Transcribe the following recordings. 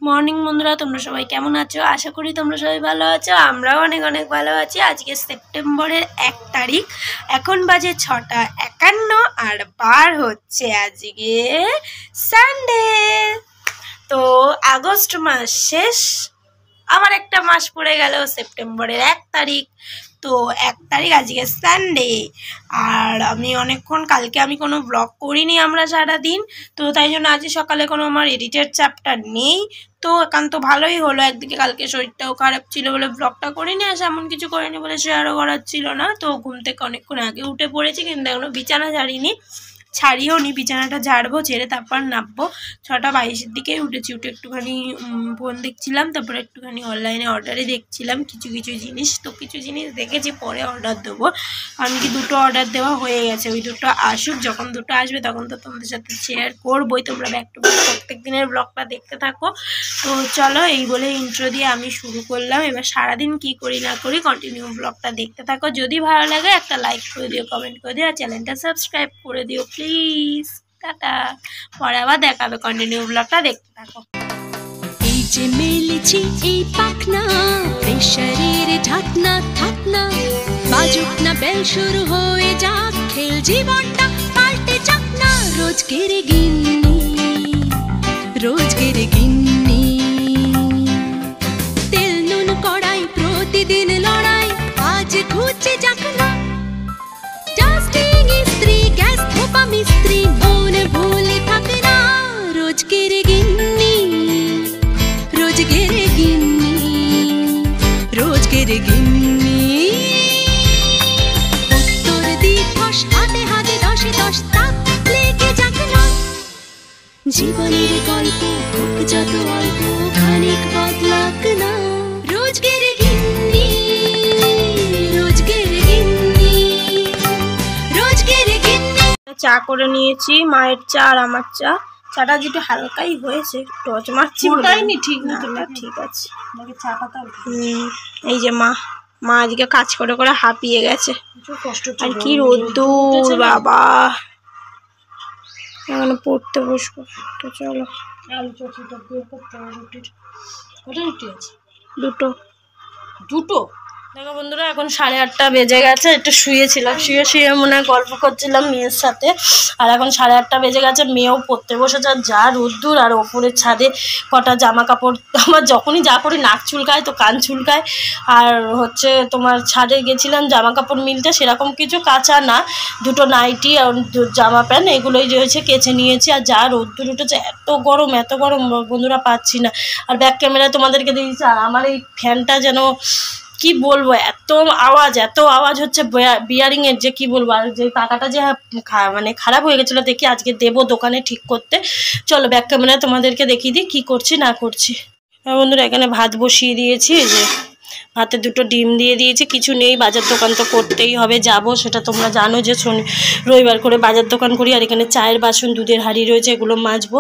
Morning বন্ধুরা, তোমরা সবাই কেমন আছো? আশা করি তোমরা সবাই ভালো আছো। আমরাও অনেক অনেক ভালো আছি। আজকে সেপ্টেম্বরের 1 তারিখ, এখন বাজে 6:51 আর বার হচ্ছে আজকে সানডে। তো আগস্ট মাস শেষ, আবার একটা মাস পড়ে গেল সেপ্টেম্বরের 1 তারিখ। তো 1 তারিখ আজকে সানডে। আর আমি অনেকক্ষণ কালকে আমি কোনো ব্লগ করিনি আমরা সারাদিন, তো তাই জন্য আজ সকালে কোনো আমার এডিটের চাপটা নেই। তো একান্ত ভালোই হলো, একদিকে কালকে শরীরটাও খারাপ ছিল বলে ব্লগটা করিনি, আর এমন কিছু করিনি বলে শেয়ারও করার ছিল না। তো ঘুম থেকে অনেকক্ষণ আগে উঠে পড়েছি, কিন্তু এখনো বিছানা ছাড়িও নি। বিছানাটা ঝাড়বো, ঝেড়ে তারপর নামবো। 6:22-এর দিকেই উঠেছি। উঠে একটুখানি ফোন দেখছিলাম, তারপরে একটুখানি অনলাইনে অর্ডারে দেখছিলাম কিছু জিনিস। তো কিছু জিনিস দেখেছি, পরে অর্ডার দেবো। কারণ কি 2টো অর্ডার দেওয়া হয়ে গেছে, ওই 2টো আসুক। যখন 2টো আসবে তখন তো তোমাদের সাথে শেয়ার করবোই। তোমরা ব্যাক টু ব্যাক প্রত্যেক দিনের ব্লগটা দেখতে থাকো। তো চলো, এই বলে ইন্ট্রো দিয়ে আমি শুরু করলাম। এবার সারাদিন কি করি না করি কন্টিনিউ ব্লগটা দেখতে থাকো। যদি ভালো লাগে একটা লাইক করে দিও, কমেন্ট করে দিও, আর চ্যানেলটা সাবস্ক্রাইব করে দিও প্লিজ। টাটা, পরে আবার দেখাবে। কন্টিনিউ ব্লগটা দেখতে থাকো। এই যে মেলেছি এই পাখনা, প্রেশারের ঢাকনা থাকনা, বাজুক না বেল, শুরু হয়ে যাক খেল, জীবনটা পাল্টে যাক না। রোজকের গিন্নি, রোজকের গিন্নি, তেল নুন কড়াই প্রতিদিন লড়াই, আজ খুঁজে যাক না। ডাস্টিং ইস্ত্রি, গ্যাস ধোপা মিস্ত্রি, মন ভুলে থাকে না। রোজকের গিন্নি, রোজকের গিন্নি, রোজকের গিন্নি। উত্তর দিবস হাতে হাতে 10-10 তাক লেগে যাক না। জীবনের গল্প হোক যত অল্প, খানিক বদলাক না। রোজকের গিন্নি, রোজকের গিন্নি, রোজকের গিন্নি। চা করে নিয়েছি, মায়ের চা আর আমার চা। চাটা যেটা হালকাই হয়েছে, টচ মারছি ওটাইনি, ঠিক না? ঠিক আছে। এই যে মা আজকে কাজ করে করে হাঁপিয়ে গেছে। আর কি রোদ্দুর বাবা, এখন পড়তে বসবো। তো চলো, দুটো দেখো বন্ধুরা, এখন 8:30 বেজে গেছে। একটু শুয়েছিলাম, শুয়ে মনে হয় গল্প করছিলাম মেয়ের সাথে। আর এখন 8:30 বেজে গেছে, মেয়েও পড়তে বসেছে। আর যা রোদ্দুর, আর ওপরের ছাদে কটা জামা কাপড়। আমার যখনই যা করি নাক চুলকায়, তো কান চুলকায়। আর হচ্ছে তোমার ছাদে গেছিলাম জামা কাপড় মিলতে, সেরকম কিছু কাঁচা না, 2টো নাইটি আর জামা প্যান্ট এগুলোই যে হয়েছে কেচে নিয়েছি। আর যা রোদ্দুর উঠেছে, এত গরম বন্ধুরা, পাচ্ছি না। আর ব্যাক ক্যামেরায় তোমাদেরকে দিয়েছি। আর আমার এই ফ্যানটা যেন কি বলবো, এত আওয়াজ হচ্ছে বিয়ারিং এর, যে কি বলবো। আর যে পাখাটা যে মানে খারাপ হয়ে গেছিলো, দেখি আজকে দেবো দোকানে ঠিক করতে। চলো ব্যাক ক্যামেরায় তোমাদেরকে দেখিয়ে দিই কি করছি না করছি। বন্ধুরা, এখানে ভাত বসিয়ে দিয়েছি। এই যে ভাতে 2টো ডিম দিয়ে দিয়েছি। কিছু নেই, বাজার দোকান তো করতেই হবে, যাবো। সেটা তোমরা জানো যে রবিবার করে বাজার দোকান করি। আর এখানে চায়ের বাসন, দুধের হাঁড়ি রয়েছে, এগুলো মাজবো।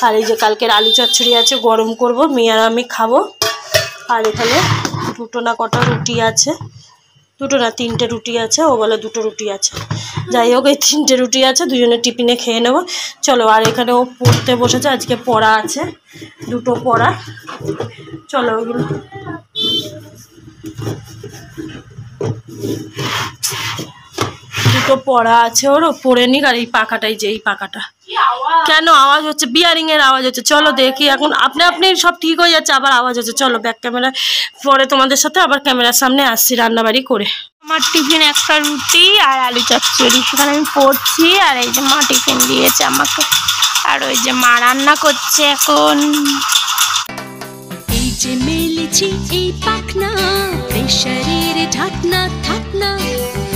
আর এই যে কালকের আলু চচ্চড়ি আছে, গরম করব, মেয়ে আর আমি খাবো। আর এখানে 2টো না কটা রুটি আছে, 2টো না 3টে রুটি আছে। ও বলে 2টো রুটি আছে। যাই হোক, এই 3টে রুটি আছে, দুজনে টিফিনে খেয়ে নেবো। চলো, আর এখানে ও পড়তে বসেছে, আজকে পড়া আছে, 2টো পড়া। চলো, ওগুলো 2টো পড়া আছে, ওর পড়ে নিক। আর এই পাখাটাই, যে এই পাখাটা কেন আওয়াজ হচ্ছে, বিয়ারিং এর আওয়াজ হচ্ছে। চলো দেখি, এখন আপনি সব ঠিক হয়ে যাচ্ছে, আবার আওয়াজ হচ্ছে। চলো ব্যাক ক্যামেরা, পরে তোমাদের সাথে আবার ক্যামেরার সামনে আসছি রান্নাবাড়ি করে। আমার টিফিন একটা রুটি আর আলু চচ্চড়ি, সেখানে আমি পড়ছি। আর এই যে মা টিফিন দিয়েছে আমাকে, আর ওই যে মা রান্না করছে এখন। এই যে মেলেছি এই পাখনা, প্রেশারের ঢাকনা থাকনা,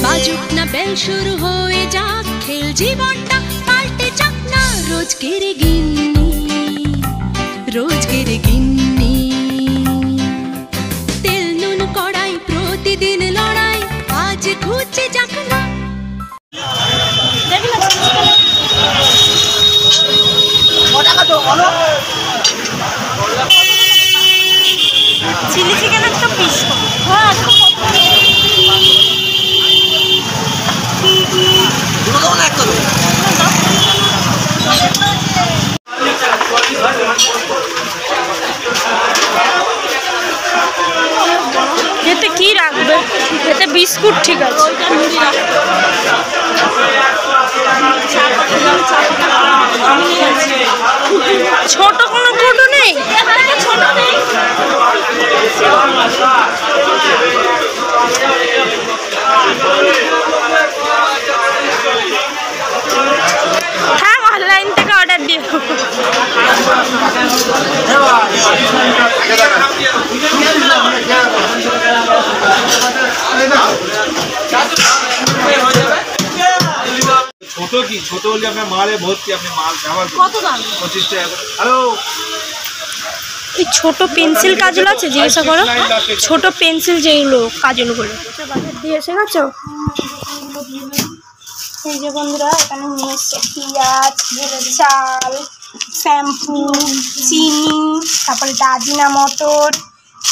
বাজুক না বেল, শুরু হয়ে যাক খেল, জীবনটা পাল্টে যাক না। রোজকের গিন্নি, রোজকের গিন্নি, তেল নুন কড়াই প্রতিদিন লড়াই, আজ খুঁজে যাক না। চিলি চিকেন একটা পিস এতে বিস্কুট ঠিক আছে। ছোট কোনো কৌটো নেই? ছোট নেই। হ্যাঁ, অনলাইন থেকে অর্ডার দিও। ছোট কি ছোট হলে আপনার মালে ভর্তি, আপনি মাল ব্যবহার কত দাম? 25 টাকা। হ্যালো, এই ছোট পেন্সিল কাজল আছে, জিজ্ঞাসা করো। ছোট পেন্সিল যেগুলো কাজলগুলো বাজার দিয়ে এসে গেছো? এই যে বন্ধুরা, এখানে নিয়ে এসছে পেঁয়াজ, চাল, শ্যাম্পু, চিনি, তারপরে দাদিনা মটর,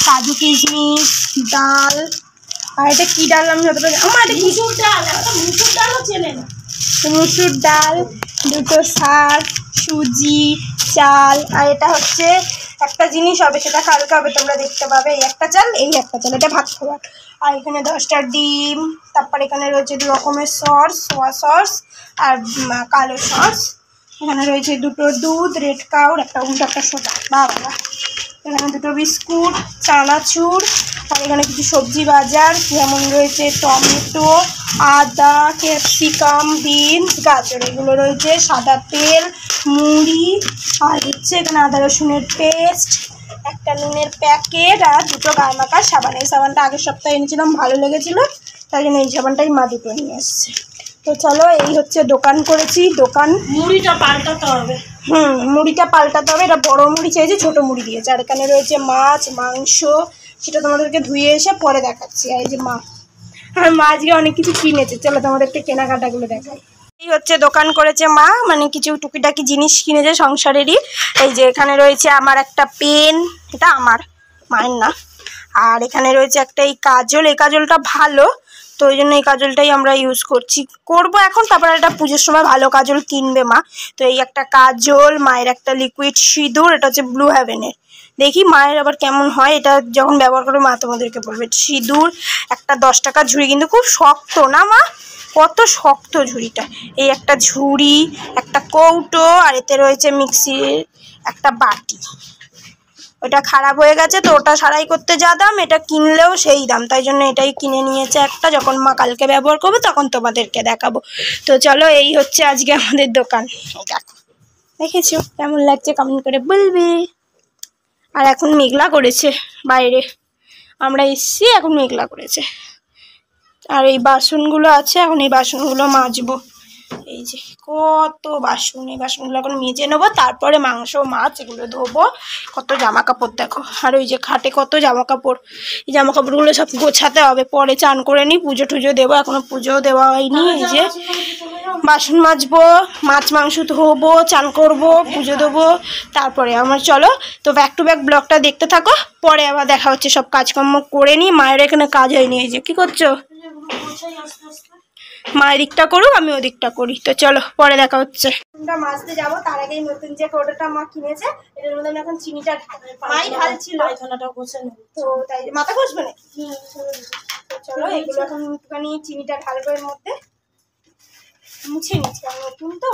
কাজু কিশমিশ, ডাল। আর এটা কি ডাল আমি যতটা আমার এটা মুসুর ডাল। মুসুর ডালও চেনে না। মুসুর ডাল, দুটো শাক, সুজি, চাল। আর এটা হচ্ছে একটা জিনিস হবে, সেটা কালকে হবে, তোমরা দেখতে পাবে। এই একটা চাল, এই একটা চাল, এটা ভাত খাবার। আর এখানে 10টা ডিম, তারপর এখানে রয়েছে 2 রকমের সস, সোয়া সস আর কালো সস। এখানে রয়েছে 2টো দুধ, রেড কাউর, একটা উল্টো একটা সোডা। বাবা, এখানে 2টো বিস্কুট, চানাচুর। আর এখানে কিছু সবজি বাজার, যেমন রয়েছে টমেটো, আদা, ক্যাপসিকাম, বিনস, গাজর। এগুলো রয়েছে সাদা তেল, মুড়ি, আর হচ্ছে এখানে আদা রসুনের পেস্ট, একটা নুনের প্যাকেট, আর 2টো গায়ে মাখার সাবান। এই সাবানটা আগের সপ্তাহে এনেছিলাম, ভালো লেগেছিল, তাই জন্য এই সাবানটাই মা 2টো নিয়ে এসছে। তো চলো, এই হচ্ছে দোকান করেছি। দোকান মুড়িটা পাল্টাতে হবে। মুড়িটা পাল্টাতে হবে। এটা বড় মুড়ি চাইছে, ছোট মুড়ি দিয়েছে। আর এখানে রয়েছে মাছ, মাংস, সেটা তোমাদেরকে ধুয়ে এসে পরে দেখাচ্ছি। আর এই যে মা, আর মা আজকে অনেক কিছু কিনেছে, চলো তোমাদেরকে কেনাকাটাগুলো দেখাই। এই হচ্ছে দোকান করেছে মা, মানে কিছু টুকিটাকি জিনিস কিনেছে সংসারেরই। এই যে এখানে রয়েছে আমার একটা পেন, এটা আমার, মায়ের না। আর এখানে রয়েছে একটা এই কাজল, এই কাজলটা ভালো, তো ওই জন্য এই কাজলটাই আমরা ইউজ করবো এখন। তারপর একটা পুজোর সময় ভালো কাজল কিনবে মা। তো এই একটা কাজল, মায়ের একটা লিকুইড সিঁদুর, এটা হচ্ছে ব্লু হেভেনের। দেখি মায়ের আবার কেমন হয়, এটা যখন ব্যবহার করবে মা তোমাদেরকে বলবে। সিঁদুর, একটা 10 টাকার ঝুড়ি, কিন্তু খুব শক্ত না মা, কত শক্ত ঝুড়িটা। এই একটা ঝুড়ি, একটা কৌটো, আর এতে রয়েছে মিক্সির একটা বাটি। ওটা খারাপ হয়ে গেছে, তো ওটা সারাই করতে যা দাম, এটা কিনলেও সেই দাম, তাই জন্য এটাই কিনে নিয়েছে একটা। যখন মা কালকে ব্যবহার করবে তখন তোমাদেরকে দেখাবো। তো চলো, এই হচ্ছে আজকে আমাদের দোকান। দেখো, দেখেছো কেমন লাগছে, কমেন্ট করে বলবে। আর এখন মেঘলা করেছে বাইরে, আমরা এসছি, এখন মেঘলা করেছে। আর এই বাসনগুলো আছে, এখন এই বাসনগুলো মাজবো। এই যে কত বাসন, এই বাসনগুলো এখন মেজে নেবো, তারপরে মাংস, মাছ এগুলো ধোবো। কত জামা কাপড় দেখো, আর ওই যে খাটে কত জামা কাপড়, এই জামা কাপড়গুলো সব গোছাতে হবে। পরে চান করে নিই, পুজো টুজো দেবো, এখনো পুজোও দেওয়া হয়নি। এই যে বাসন মাজবো, মাছ মাংস ধোবো, চান করবো, পুজো দেবো, তারপরে আমার চলো। তো ব্যাক টু ব্যাক ব্লগটা দেখতে থাকো, পরে আবার দেখা হচ্ছে। সব কাজকর্ম করে নিই, মায়ের এখানে কাজ হয়নি। এই যে কি করছো, মায়ের দিকটা করুক, আমি ওদিকটা করি। তো চলো, পরে দেখা হচ্ছে। মাছতে যাবো, তার আগেই নতুন যে কৌটোটা মা কিনেছে, এটার মধ্যে আমি এখন চিনিটা মাই ঢালছিল, তো তাই মাথা ঘষবে না। চলো, এগুলো এখন একটুখানি চিনিটা ঢালবো এর মধ্যে, মুছে নিচ্ছি, আমি নতুন তো।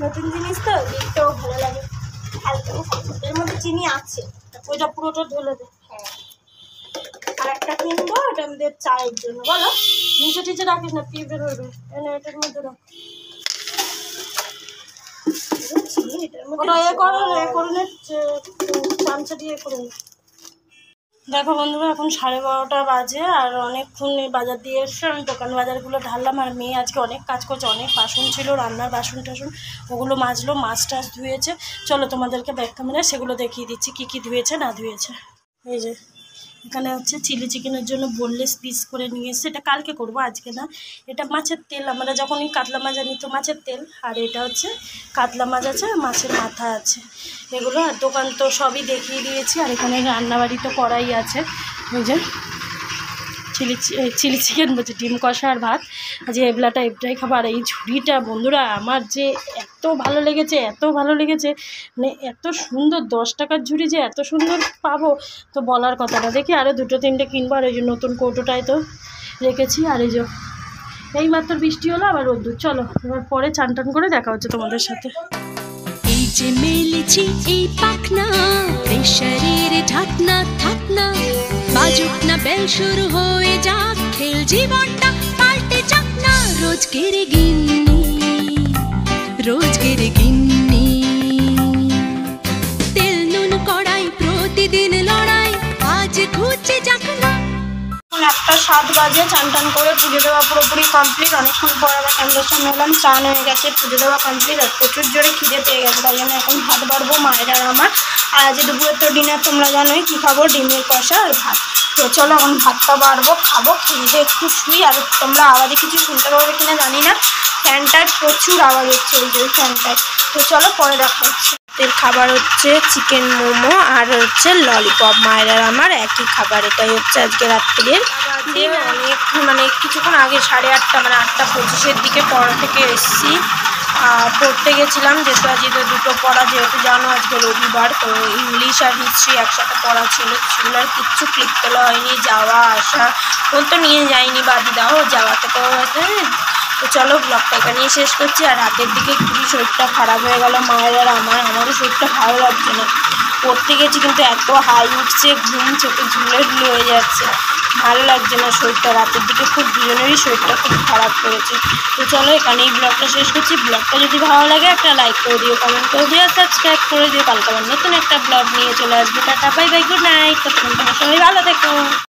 নতুন জিনিস তো দেখতেও ভালো লাগে, হালকা এর মধ্যে চিনি আছে, ওইটা পুরোটা ঢেলে দে। হ্যাঁ, আর একটা কিনবো, এটা আমাদের চায়ের জন্য। বলো, নিচে টিচে রাখিস না, পিঁপড়ে ধরবে। এটার মধ্যে রাখ, ওটা এ করো, চামচা দিয়ে করে। দেখো বন্ধুরা, এখন 12:30 বাজে, আর অনেকক্ষণ বাজার দিয়ে এসে আমি দোকান বাজারগুলো ঢাললাম। আর মেয়ে আজকে অনেক কাজ করছে, অনেক বাসন ছিল, রান্নার বাসন টাসন, ওগুলো মাজলো, মাছ টাছ ধুয়েছে। চলো তোমাদেরকে ব্যাক ক্যামেরায় সেগুলো দেখিয়ে দিচ্ছি, কী কী ধুয়েছে না ধুয়েছে। এই যে এখানে হচ্ছে চিলি চিকেনের জন্য বোনলেস পিস করে নিয়ে এসছে, এটা কালকে করবো, আজকে না। এটা মাছের তেল, আমরা যখনই কাতলা মাছ আনি তো মাছের তেল। আর এটা হচ্ছে কাতলা মাছ আছে, মাছের মাথা আছে, এগুলো। আর দোকান তো সবই দেখিয়ে দিয়েছি। আর এখানে রান্নাবাড়ি তো করাই আছে, ওই যে চিলি চিকেন বলছি, ডিম কষা আর ভাত। আজ এবলাটা এবটাই খাবার। এই ঝুড়িটা বন্ধুরা আমার যে এত ভালো লেগেছে, মানে এত সুন্দর, 10 টাকার ঝুড়ি যে এত সুন্দর পাবো তো বলার কথা না। দেখি আরও 2-3টে কিনবো। আর এই যে নতুন কৌটোটায় তো রেখেছি। আর এই যে এই মাত্র বৃষ্টি হলো, আবার রোদ্দুর। চলো এবার পরে চান টান করে দেখা হচ্ছে তোমাদের সাথে। এই যে মেলেছি এই পাখনা, প্রেশারের ঢাকনা থাকনা, বাজুক না বেল শুরু হয়ে যাক, খেল জীবনটা পাল্টে যাক না। রোজকের গিন্নি, তেল নুন কড়াই, প্রতিদিন লড়াই, আজ ঘুচে যাক না। 1:07 বাজে। চান টান করে পুজো দেওয়া পুরোপুরি কমপ্লিট। অনেকক্ষণ পর আবার ক্যামেরার সামনে এলাম। চান হয়ে গেছে, পুজো দেওয়া কমপ্লিট। আর প্রচুর জোরে খিদে পেয়ে গেছে, তাই জন্য এখন ভাত বাড়বো মায়ের আর আমার। আর আজ দুপুরের তো ডিনার তোমরা জানোই কী খাবো, ডিমের কষা আর ভাত। তো চলো এখন ভাতটা বাড়বো, খাবো, খেয়ে একটু শুই। আর তোমরা আওয়াজে কিছু শুনতে পারবে কিনা জানি না, ফ্যানটায় প্রচুর আওয়াজ হচ্ছে, ওই যে ফ্যানটায়। তো চলো পরে দেখা হচ্ছে। এর খাবার হচ্ছে চিকেন মোমো আর হচ্ছে ললিপপ। মায়ের আর আমার একই খাবার। এটাই হচ্ছে আজকে রাত্রির অনেক, মানে কিছুক্ষণ আগে 8:30, মানে 8:25-এর দিকে পড়া থেকে এসেছি। পড়তে গেছিলাম, যেহেতু আজকে দুটো পড়া, যেহেতু জানো আজকে রবিবার, তো ইংলিশ আর হিস্ট্রি একসাথে পড়া ছিল। সেগুলো আর কিচ্ছু ক্লিক তোলা হয়নি। যাওয়া আসা ফোন তো নিয়ে যাইনি, বাদি দাও যাওয়াতে তো হ্যাঁ। তো চলো ব্লগটা এখানেই শেষ করছি। আর রাতের দিকে খুবই শরীরটা খারাপ হয়ে গেল মায়ের আর আমারও শরীরটা ভালো লাগছে না। পড়তে গেছি কিন্তু এত হাই উঠছে, ঘুম চোখে ঝুলে হয়ে যাচ্ছে, ভালো লাগছে না শরীরটা। রাতের দিকে খুব দুজনেরই শরীরটা খুব খারাপ করেছে। তো চলো এখানেই ব্লগটা শেষ করছি। ব্লগটা যদি ভালো লাগে একটা লাইক করে দিও, কমেন্ট করে দিও, সাবস্ক্রাইব করে দিও। কালকে আবার নতুন একটা ব্লগ নিয়ে চলে আসবে। Tata bye bye, good night. ততক্ষণ তোমার সবাই ভালো থেকো।